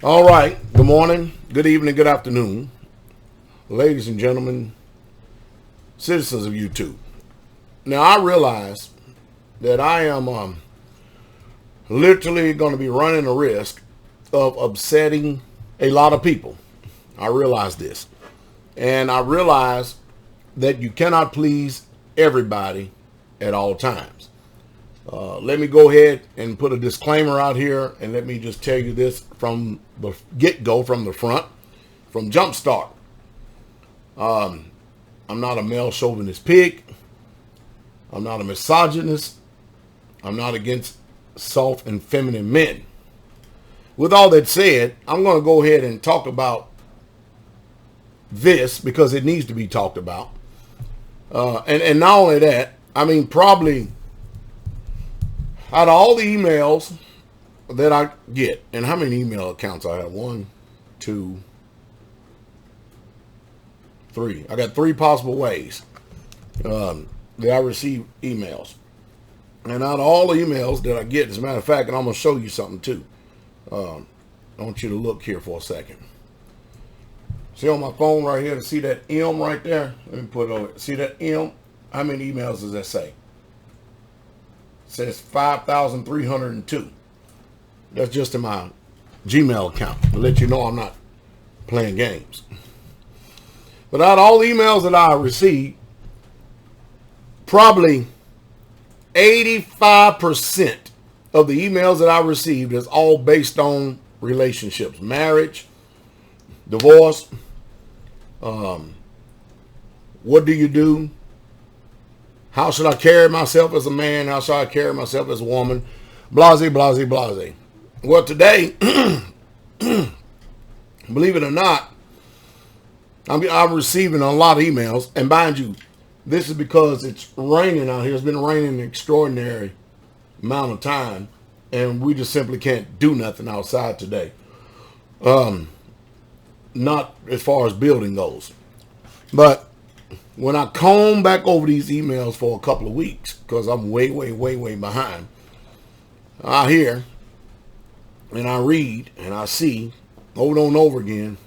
All right. Good morning, good evening, good afternoon, ladies and gentlemen, citizens of YouTube. Now, I realize that I am literally going to be running the risk of upsetting a lot of people. I realize this. And I realize that you cannot please everybody at all times. Let me go ahead and put a disclaimer out here, and let me just tell you this from the get-go, from the front, from Jumpstart. I'm not a male chauvinist pig. I'm not a misogynist. I'm not against soft and feminine men. With all that said, I'm going to go ahead and talk about this because it needs to be talked about. And not only that, I mean, probably out of all the emails that I get, and how many email accounts I have? 1, 2, 3. I got 3 possible ways that I receive emails. And out of all the emails that I get, as a matter of fact, and I'm going to show you something too. I want you to look here for a second. See on my phone right here, see that M right there? Let me put it over. See that M? How many emails does that say? It says 5,302. That's just in my Gmail account to let you know I'm not playing games. But out of all the emails that I receive, probably 85% of the emails that I received is all based on relationships, marriage, divorce. What do you do? How should I carry myself as a man? How should I carry myself as a woman? Blase, blase, blase. Well, today, believe it or not, I'm receiving a lot of emails. And mind you, this is because it's raining out here. It's been raining an extraordinary amount of time. And we just simply can't do nothing outside today. Not as far as building goes. But when I comb back over these emails for a couple of weeks, because I'm way behind, I hear and I read and I see over and over again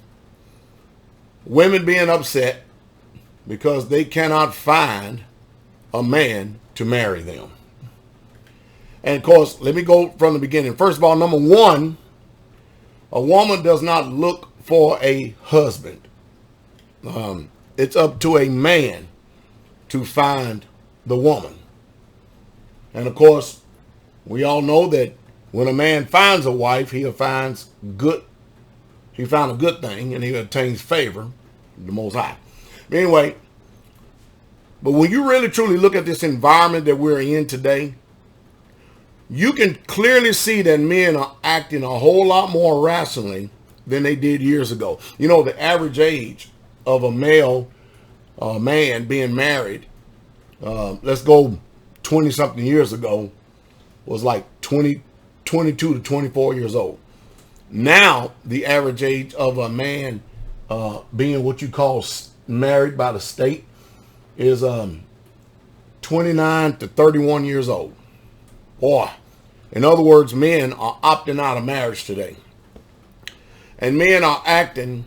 women being upset because they cannot find a man to marry them. And of course, let me go from the beginning. First of all, number one, a woman does not look for a husband. It's up to a man to find the woman. And of course, we all know that when a man finds a wife, he found a good thing, and he obtains favor, the Most High. Anyway, but when you really truly look at this environment that we're in today, you can clearly see that men are acting a whole lot more rationally than they did years ago. You know, the average age of a male man being married, let's go 20-something years ago, was like 22 to 24 years old. Now, the average age of a man being what you call married by the state is 29 to 31 years old. Boy, in other words, men are opting out of marriage today. And men are acting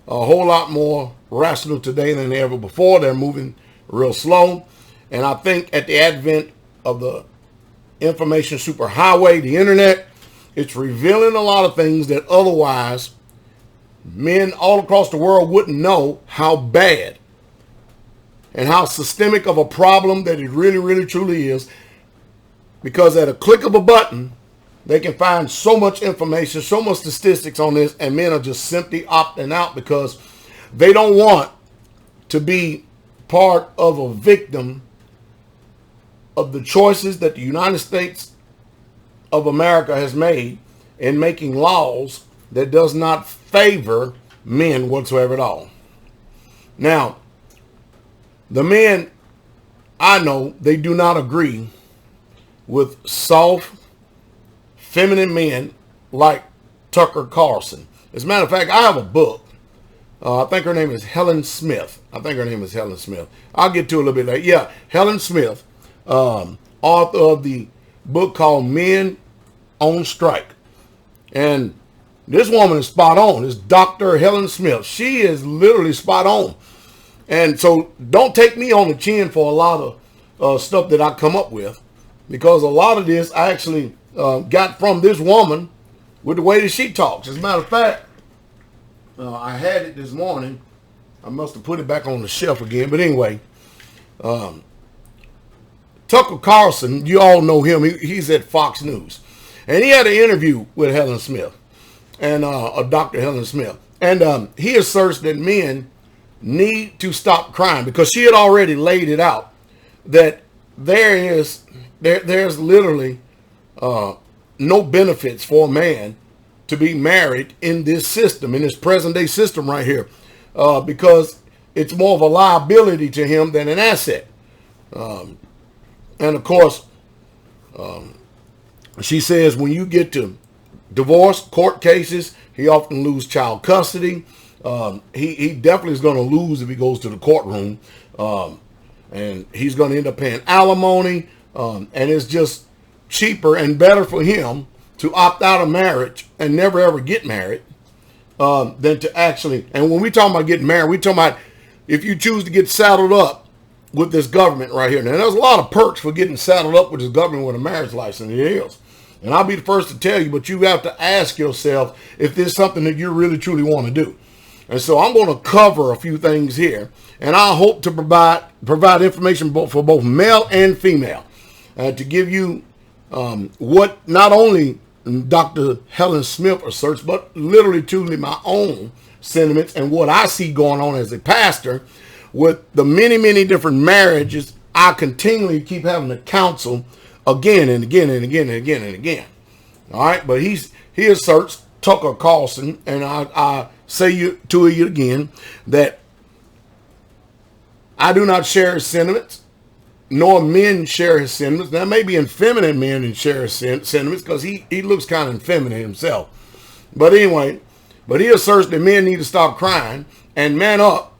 a whole lot more rational today than ever before. They're moving real slow. And I think at the advent of the information superhighway, the internet, it's revealing a lot of things that otherwise men all across the world wouldn't know how bad and how systemic of a problem that it really truly is. Because at a click of a button, they can find so much information, so much statistics on this, and men are just simply opting out because they don't want to be part of a victim of the choices that the United States of America has made in making laws that does not favor men whatsoever at all. Now, the men I know, they do not agree with soft, feminine men like Tucker Carlson. As a matter of fact, I have a book. I think her name is Helen Smith. I'll get to it a little bit later. Yeah, Helen Smith, author of the book called Men on Strike. And This woman is spot on. This Dr. Helen Smith. She is literally spot on. And so don't take me on the chin for a lot of stuff that I come up with, because a lot of this I actually got from this woman with the way that she talks. As a matter of fact, I had it this morning. I must have put it back on the shelf again. But anyway, Tucker Carlson, you all know him. He's at Fox News. And he had an interview with Helen Smith, and Dr. Helen Smith. And he asserts that men need to stop crying, because she had already laid it out that there's literally no benefits for a man to be married in this system, in this present day system right here, because it's more of a liability to him than an asset. And of course, she says when you get to divorce court cases, he often loses child custody. He definitely is going to lose if he goes to the courtroom, and he's going to end up paying alimony, and it's just cheaper and better for him to opt out of marriage and never ever get married than to actually. And when we talk about getting married, we talking about if you choose to get saddled up with this government right here. Now, there's a lot of perks for getting saddled up with this government with a marriage license. It is. And I'll be the first to tell you, but you have to ask yourself if this is something that you really truly want to do. And so I'm going to cover a few things here, and I hope to provide information for both male and female, to give you what not only Dr. Helen Smith asserts, but literally truly my own sentiments and what I see going on as a pastor with the many, many different marriages I continually keep having to counsel again and again and again and again and again. All right, but he asserts, Tucker Carlson, and I say to you again that I do not share his sentiments, nor men share his sentiments. There may be effeminate men and share his sentiments, because he looks kind of effeminate himself. But anyway, he asserts that men need to stop crying and man up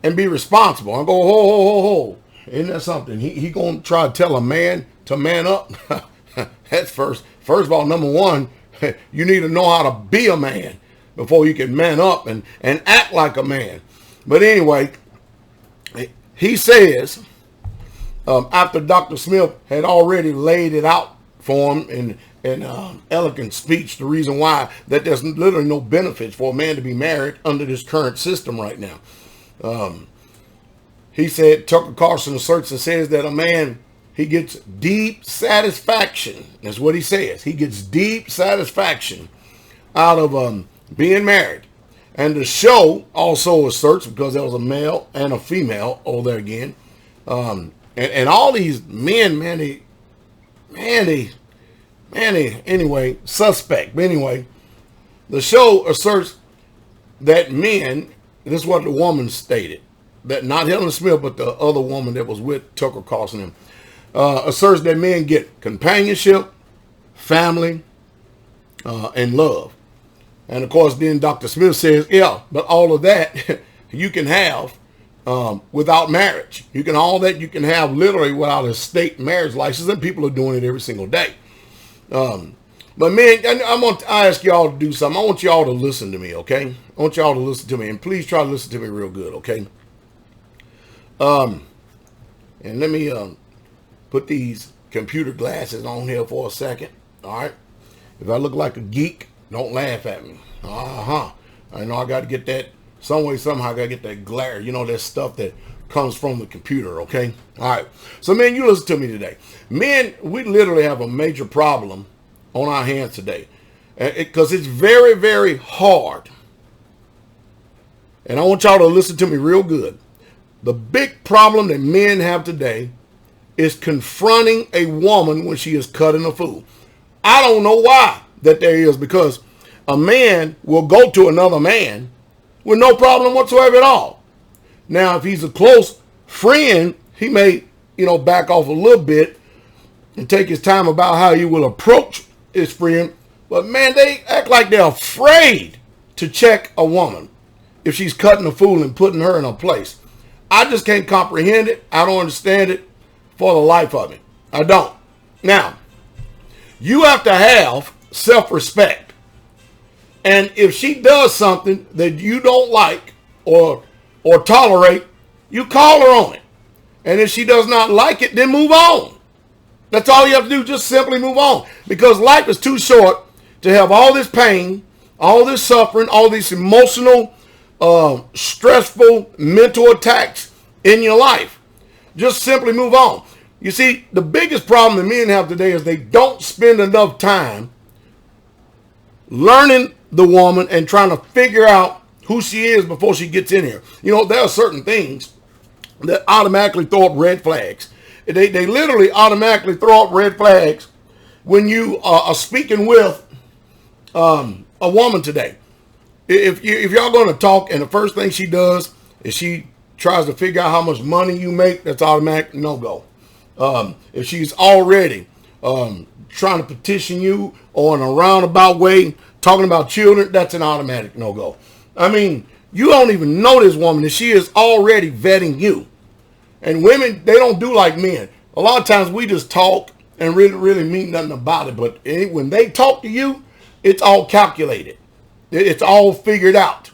and be responsible. I go, ho. Isn't that something? He going to try to tell a man to man up? That's first of all, number one, you need to know how to be a man before you can man up and act like a man. But anyway, he says, after Dr. Smith had already laid it out for him in elegant speech, the reason why that there's literally no benefits for a man to be married under this current system right now. He said, Tucker Carlson asserts and says that a man, he gets deep satisfaction. That's what he says. He gets deep satisfaction out of being married. And the show also asserts, because there was a male and a female over there again, and all these men, anyway, suspect. But anyway, the show asserts that men, this is what the woman stated, that not Helen Smith, but the other woman that was with Tucker Carlson, asserts that men get companionship, family, and love. And of course, then Dr. Smith says, yeah, but all of that you can have without marriage. You can have literally without a state marriage license, and people are doing it every single day. But man, I ask y'all to do something. I want y'all to listen to me, okay? I want y'all to listen to me, and please try to listen to me real good, okay? And let me put these computer glasses on here for a second, all right? If I look like a geek, don't laugh at me. I know I got to get that some way, somehow. I got to get that glare. You know, that stuff that comes from the computer, okay? All right. So, man, you listen to me today. Men, we literally have a major problem on our hands today, because it's very, very hard. And I want y'all to listen to me real good. The big problem that men have today is confronting a woman when she is cutting a fool. I don't know why that there is, because a man will go to another man with no problem whatsoever at all. Now, if he's a close friend, he may, back off a little bit and take his time about how he will approach his friend. But man, they act like they're afraid to check a woman if she's cutting a fool and putting her in her place. I just can't comprehend it. I don't understand it for the life of me. I don't. Now, you have to have self-respect. And if she does something that you don't like or tolerate, you call her on it. And if she does not like it, then move on. That's all you have to do. Just simply move on. Because life is too short to have all this pain, all this suffering, all these emotional, stressful mental attacks in your life. Just simply move on. You see, the biggest problem that men have today is they don't spend enough time learning the woman and trying to figure out who she is before she gets in here. You know, there are certain things that automatically throw up red flags. They literally automatically throw up red flags when you are speaking with a woman today. If y'all going to talk and the first thing she does is she tries to figure out how much money you make, that's automatic no-go. If she's already trying to petition you or in a roundabout way, talking about children, that's an automatic no-go. I mean, you don't even know this woman, and she is already vetting you. And women, they don't do like men. A lot of times we just talk and really mean nothing about it. But when they talk to you, it's all calculated. It's all figured out.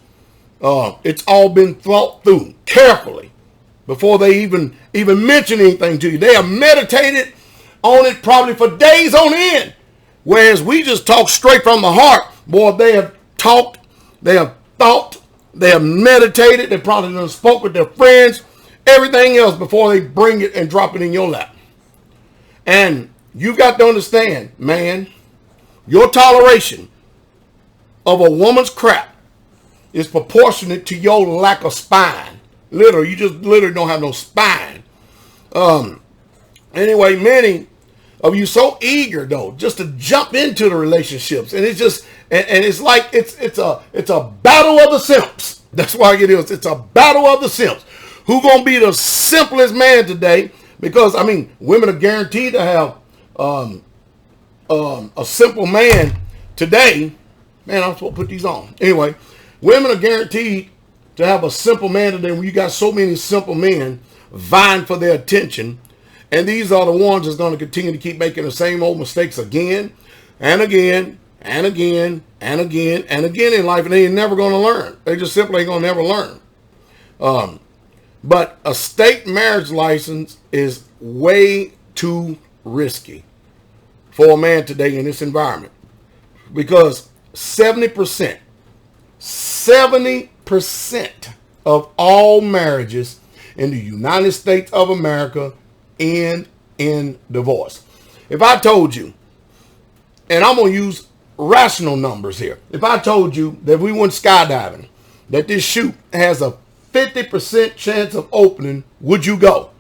It's all been thought through carefully before they even mention anything to you. They have meditated on it probably for days on end. Whereas we just talk straight from the heart. Boy, they have talked, they have thought, they have meditated, they probably done spoke with their friends, everything else before they bring it and drop it in your lap. And you've got to understand, man, your toleration of a woman's crap is proportionate to your lack of spine. Literally, you just literally don't have no spine. Anyway, many of you so eager though just to jump into the relationships, and it's just and it's like it's a battle of the simps. That's why it is. It's a battle of the simps. Who gonna be the simplest man today? Because I mean, women are guaranteed to have a simple man today. Man, I'm supposed to put these on. Anyway, women are guaranteed to have a simple man today when you got so many simple men vying for their attention. And these are the ones that's going to continue to keep making the same old mistakes again and again and again and again and again in life. And they ain't never going to learn. They just simply ain't going to never learn. But a state marriage license is way too risky for a man today in this environment. Because 70% of all marriages in the United States of America end in divorce. If I told you, and I'm going to use rational numbers here. If I told you that we went skydiving, that this chute has a 50% chance of opening, would you go?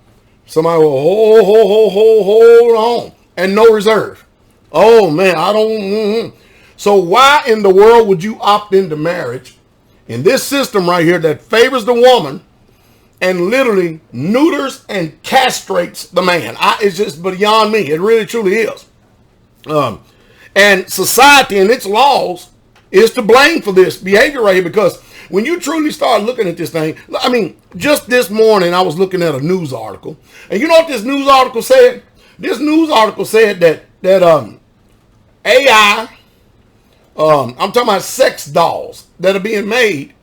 Somebody will hold on, and no reserve. Oh man, I don't. So why in the world would you opt into marriage in this system right here that favors the woman and literally neuters and castrates the man? It's just beyond me. It really truly is. And society and its laws is to blame for this behavior right here, because when you truly start looking at this thing, I mean, just this morning I was looking at a news article, and you know what this news article said? This news article said that AI, I'm talking about sex dolls that are being made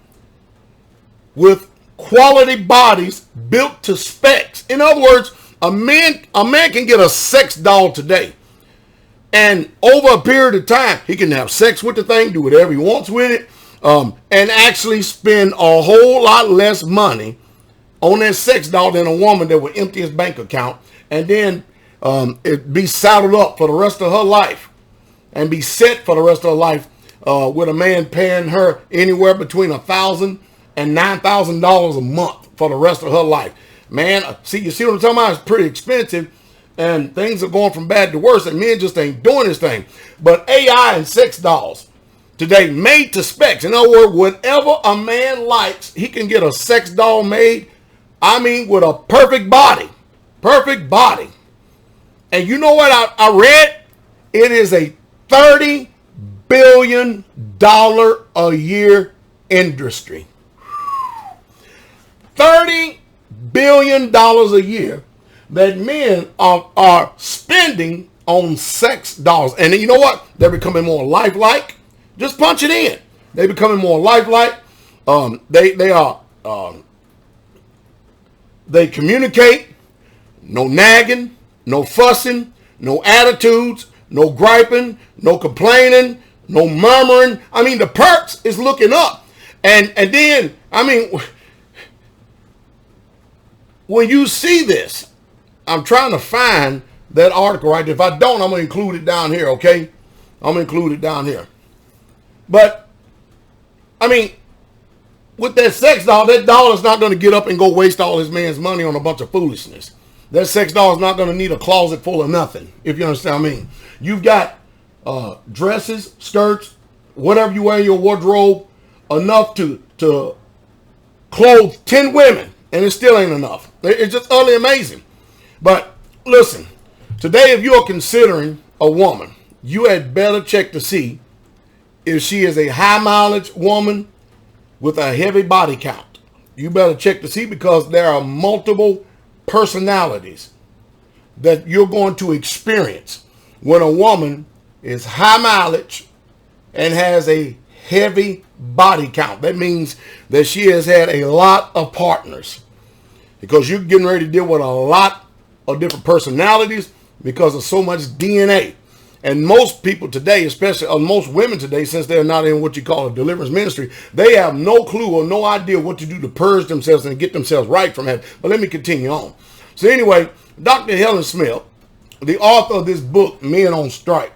with quality bodies built to specs. In other words, a man can get a sex doll today, and over a period of time, he can have sex with the thing, do whatever he wants with it, and actually spend a whole lot less money on that sex doll than a woman that would empty his bank account and then it be saddled up for the rest of her life and be set for the rest of her life with a man paying her anywhere between $1,000 and $9,000 a month for the rest of her life. Man, you see what I'm talking about? It's pretty expensive, and things are going from bad to worse, and men just ain't doing this thing. But AI and sex dolls today made to specs. In other words, whatever a man likes, he can get a sex doll made, I mean, with a perfect body. Perfect body. And you know what I read? It is a $30 billion a year industry. $30 billion a year that men are spending on sex dolls. And you know what? They're becoming more lifelike. Just punch it in. They becoming more lifelike. They communicate. No nagging, no fussing, no attitudes, no griping, no complaining, no murmuring. I mean, the perks is looking up. And then, I mean, when you see this, I'm trying to find that article right there. If I don't, I'm going to include it down here, okay? I'm going to include it down here. But, I mean, with that sex doll, that doll is not going to get up and go waste all his man's money on a bunch of foolishness. That sex doll is not going to need a closet full of nothing, if you understand what I mean. You've got dresses, skirts, whatever you wear in your wardrobe, enough to clothe 10 women, and it still ain't enough. It's just utterly amazing. But listen, today if you are considering a woman, you had better check to see if she is a high mileage woman with a heavy body count. You better check to see, because there are multiple personalities that you're going to experience when a woman is high mileage and has a heavy body count. That means that she has had a lot of partners, because you're getting ready to deal with a lot of different personalities because of so much DNA. And most people today, especially most women today, since they're not in what you call a deliverance ministry, they have no clue or no idea what to do to purge themselves and get themselves right from that. But let me continue on. So anyway, Dr. Helen Smith, the author of this book, Men on Strike,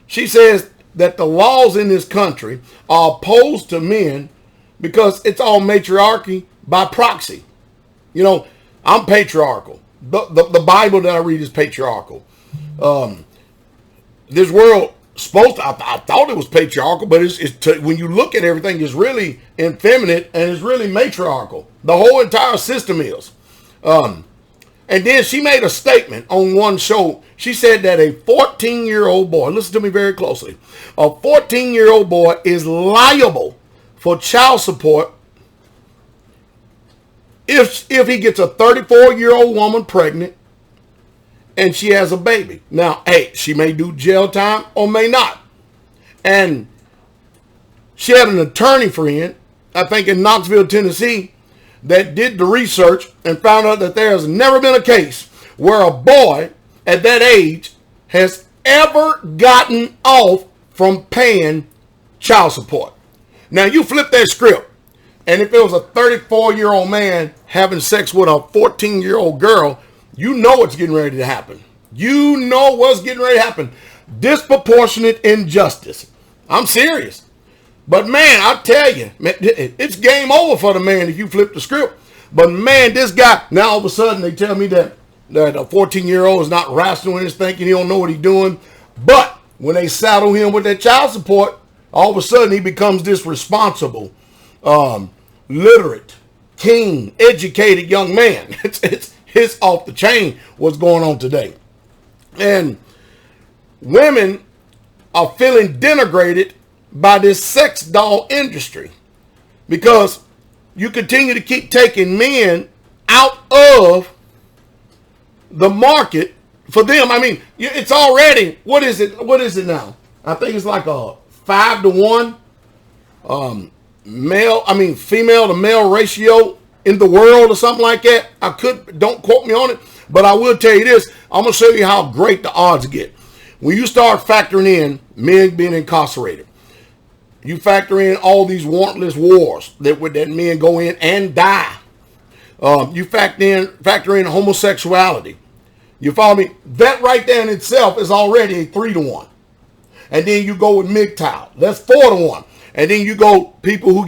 she says that the laws in this country are opposed to men because it's all matriarchy by proxy. You know, I'm patriarchal. The Bible that I read is patriarchal. This world supposed to, I thought it was patriarchal, but when you look at everything, it's really effeminate and it's really matriarchal. The whole entire system is. And then she made a statement on one show. She said that a 14-year-old boy, listen to me very closely, a 14-year-old boy is liable for child support if he gets a 34-year-old woman pregnant and she has a baby. Now, hey, she may do jail time or may not. And she had an attorney friend, I think in Knoxville, Tennessee, that did the research and found out that there has never been a case where a boy at that age has ever gotten off from paying child support. Now, you flip that script, and if it was a 34-year-old man having sex with a 14-year-old girl, you know what's getting ready to happen. You know what's getting ready to happen. Disproportionate injustice. I'm serious. But man, I tell you, man, it's game over for the man if you flip the script. But man, this guy, now all of a sudden they tell me that a 14-year-old is not rational in his thinking. He don't know what he's doing. But when they saddle him with that child support, all of a sudden he becomes this responsible, literate, keen, educated young man. It's off the chain what's going on today. And women are feeling denigrated by this sex doll industry because you continue to keep taking men out of the market for them. I mean, it's already, what is it now? I think it's like a 5-to-1 female to male ratio in the world or something like that. Don't quote me on it, but I will tell you this. I'm going to show you how great the odds get. When you start factoring in men being incarcerated, you factor in all these warrantless wars that men go in and die. You factor in homosexuality. You follow me? That right there in itself is already a 3-to-1. And then you go with MGTOW. That's 4-to-1. And then you go people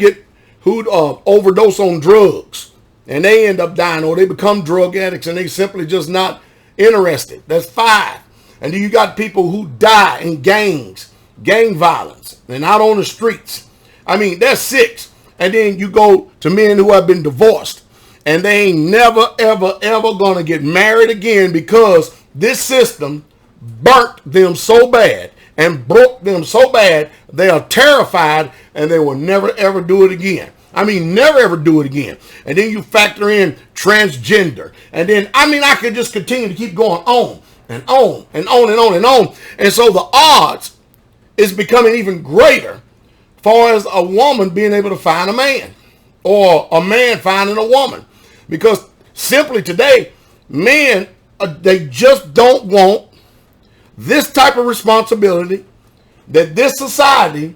who overdose on drugs and they end up dying, or they become drug addicts and they simply just not interested. That's 5. And then you got people who die in gangs, gang violence, and out on the streets. I mean, that's 6. And then you go to men who have been divorced and they ain't never, ever, ever gonna get married again because this system burnt them so bad and broke them so bad they are terrified and they will never, ever do it again. I mean, never, ever do it again. And then you factor in transgender. And then, I could just continue to keep going on and on and on and on and on. And so the odds is becoming even greater far as a woman being able to find a man or a man finding a woman. Because simply today, men, they just don't want this type of responsibility that this society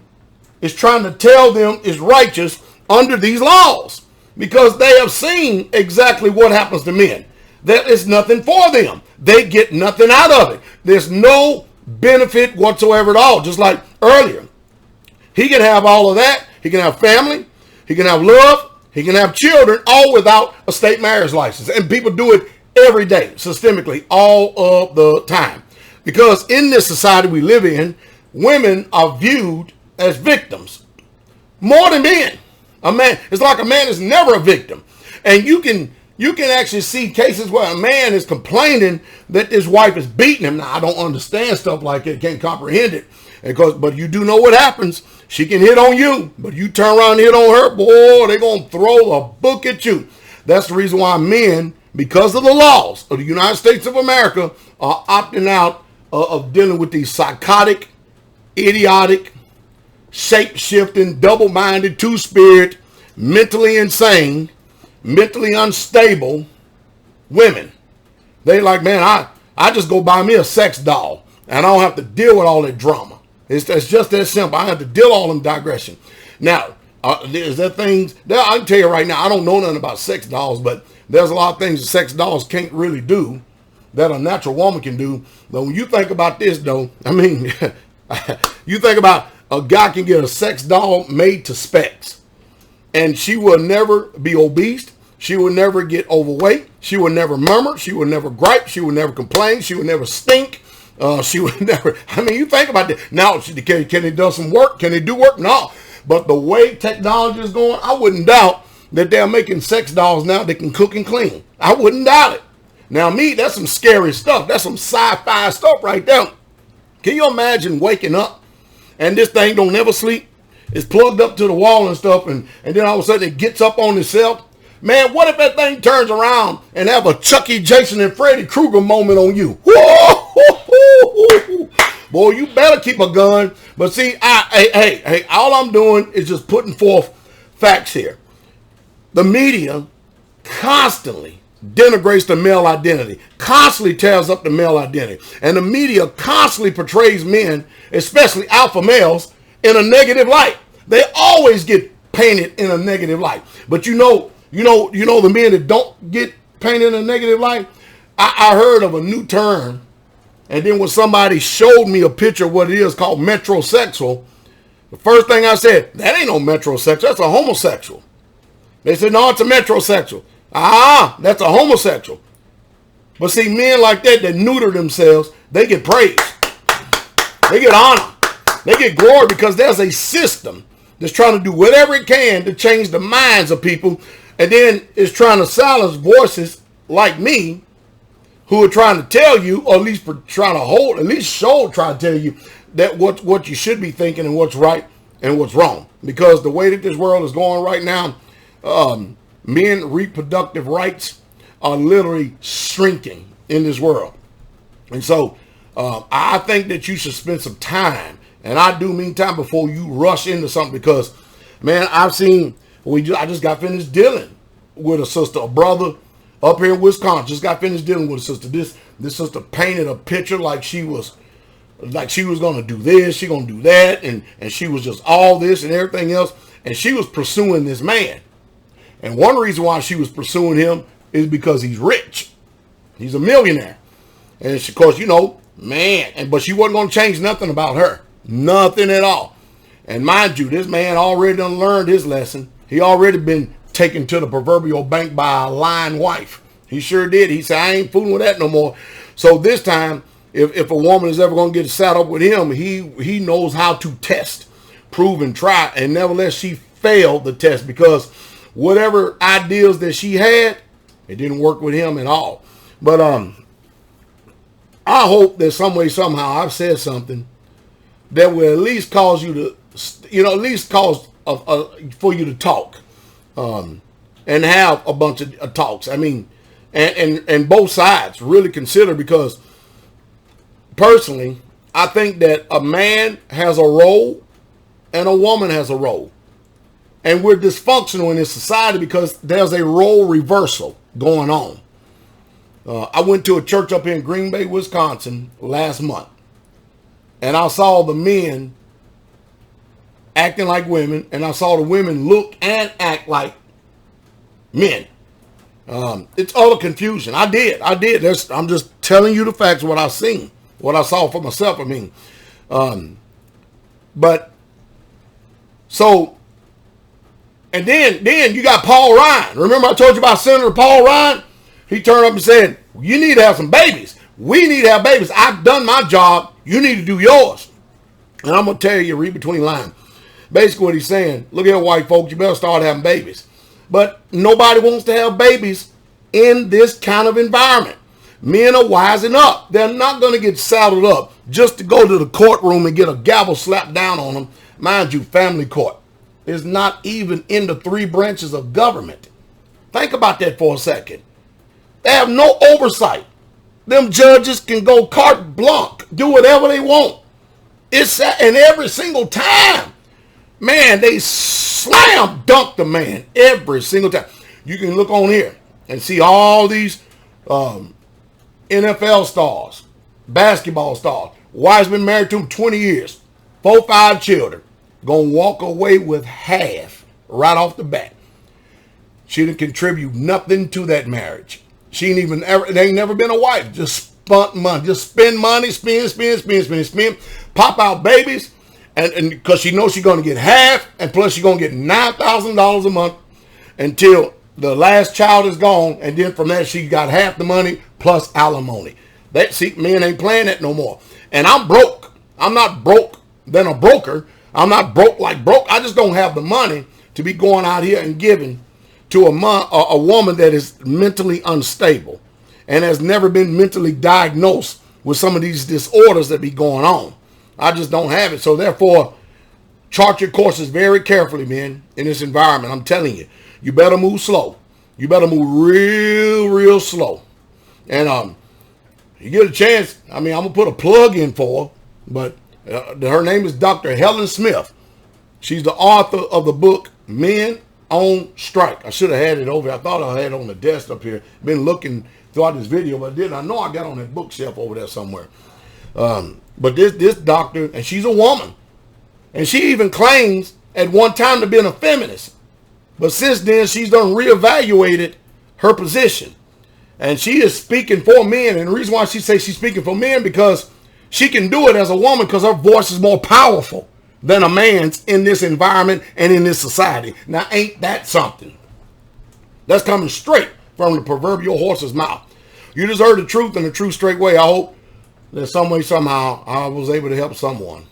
is trying to tell them is righteous under these laws, because they have seen exactly what happens to men. There is nothing for them. They get nothing out of it. There's no benefit whatsoever at all. Just like earlier, he can have all of that. He can have family. He can have love. He can have children, all without a state marriage license. And people do it every day, systemically, all of the time. Because in this society we live in, women are viewed as victims more than men. A man, it's like a man is never a victim. And you can actually see cases where a man is complaining that his wife is beating him. Now, I don't understand stuff like that, can't comprehend it. But you do know what happens. She can hit on you, but you turn around and hit on her, boy, they're going to throw a book at you. That's the reason why men, because of the laws of the United States of America, are opting out of dealing with these psychotic, idiotic, shape-shifting, double-minded, two-spirit, mentally insane, mentally unstable women. They like, man, I just go buy me a sex doll, and I don't have to deal with all that drama. It's just that simple. I have to deal with all them digression. Now, is there things, I can tell you right now, I don't know nothing about sex dolls, but there's a lot of things that sex dolls can't really do that a natural woman can do. But when you think about this, though, I mean, you think about a guy can get a sex doll made to specs, and she will never be obese. She will never get overweight. She will never murmur. She will never gripe. She will never complain. She will never stink. She would never, I mean, you think about that. Now, can they do some work? Can they do work? No. But the way technology is going, I wouldn't doubt that they're making sex dolls now that can cook and clean. I wouldn't doubt it. Now, that's some scary stuff. That's some sci-fi stuff right there. Can you imagine waking up and this thing don't never sleep? It's plugged up to the wall and stuff, and then all of a sudden it gets up on itself. Man, what if that thing turns around and have a Chucky, Jason, and Freddy Krueger moment on you? Whoa! Boy, you better keep a gun. But see, hey, all I'm doing is just putting forth facts here. The media constantly denigrates the male identity, constantly tears up the male identity. And the media constantly portrays men, especially alpha males, in a negative light. They always get painted in a negative light. But you know the men that don't get painted in a negative light? I heard of a new term, and then when somebody showed me a picture of what it is called metrosexual, the first thing I said, that ain't no metrosexual, that's a homosexual. They said, no, it's a metrosexual. That's a homosexual. But see, men like that neuter themselves, they get praise. They get honor. They get glory because there's a system that's trying to do whatever it can to change the minds of people, and then it's trying to silence voices like me who are trying to tell you, or at least trying to tell you that what you should be thinking and what's right and what's wrong. Because the way that this world is going right now, men reproductive rights are literally shrinking in this world. And so I think that you should spend some time, and I do mean time, before you rush into something. Because, man, I just got finished dealing with a sister, a brother up here in Wisconsin. Just got finished dealing with a sister. This sister painted a picture like she was going to do this, she going to do that, and she was just all this and everything else. And she was pursuing this man. And one reason why she was pursuing him is because he's rich. He's a millionaire. And she, of course, but she wasn't going to change nothing about her. Nothing at all. And mind you, this man already done learned his lesson. He already been taken to the proverbial bank by a lying wife. He sure did. He said, I ain't fooling with that no more. So this time, if a woman is ever going to get sat up with him, he knows how to test, prove, and try. And nevertheless, she failed the test, because whatever ideals that she had, it didn't work with him at all. But I hope that some way, somehow, I've said something that will at least cause you to, for you to talk, and have a bunch of talks. I mean, and both sides really consider, because personally, I think that a man has a role and a woman has a role. And we're dysfunctional in this society because there's a role reversal going on. I went to a church up here in Green Bay, Wisconsin last month. And I saw the men acting like women. And I saw the women look and act like men. It's utter confusion. I did. I'm just telling you the facts, what I've seen, what I saw for myself. And then you got Paul Ryan. Remember I told you about Senator Paul Ryan? He turned up and said, you need to have some babies. We need to have babies. I've done my job. You need to do yours. And I'm going to tell you, read between lines. Basically what he's saying, look here, white folks, you better start having babies. But nobody wants to have babies in this kind of environment. Men are wising up. They're not going to get saddled up just to go to the courtroom and get a gavel slapped down on them. Mind you, family court is not even in the 3 branches of government. Think about that for a second. They have no oversight. Them judges can go carte blanche, do whatever they want. And every single time, man, they slam dunk the man every single time. You can look on here and see all these NFL stars, basketball stars. Wife's been married to him 20 years, 4, 5 children. Gonna walk away with half right off the bat. She didn't contribute nothing to that marriage. She ain't even ever, they ain't never been a wife. Just spent money, just spend money, spend, pop out babies, and because she knows she's gonna get half, and plus she's gonna get $9,000 a month until the last child is gone, and then from that she got half the money plus alimony. That, see, men ain't playing that no more. And I'm broke. I'm not broke than a broker. I'm not broke like broke. I just don't have the money to be going out here and giving to a woman that is mentally unstable and has never been mentally diagnosed with some of these disorders that be going on. I just don't have it. So therefore, chart your courses very carefully, man, in this environment. I'm telling you, you better move slow. You better move real slow. And you get a chance, I mean, I'm going to put a plug in for her, but her name is Dr. Helen Smith. She's the author of the book, Men on Strike. I should have had it over. I thought I had it on the desk up here. Been looking throughout this video, but I didn't. I know I got on that bookshelf over there somewhere. But this doctor, and she's a woman. And she even claims at one time to be a feminist. But since then, she's done reevaluated her position. And she is speaking for men. And the reason why she says she's speaking for men, because she can do it as a woman because her voice is more powerful than a man's in this environment and in this society. Now, ain't that something? That's coming straight from the proverbial horse's mouth. You just heard the truth in the true straight way. I hope that some way, somehow, I was able to help someone.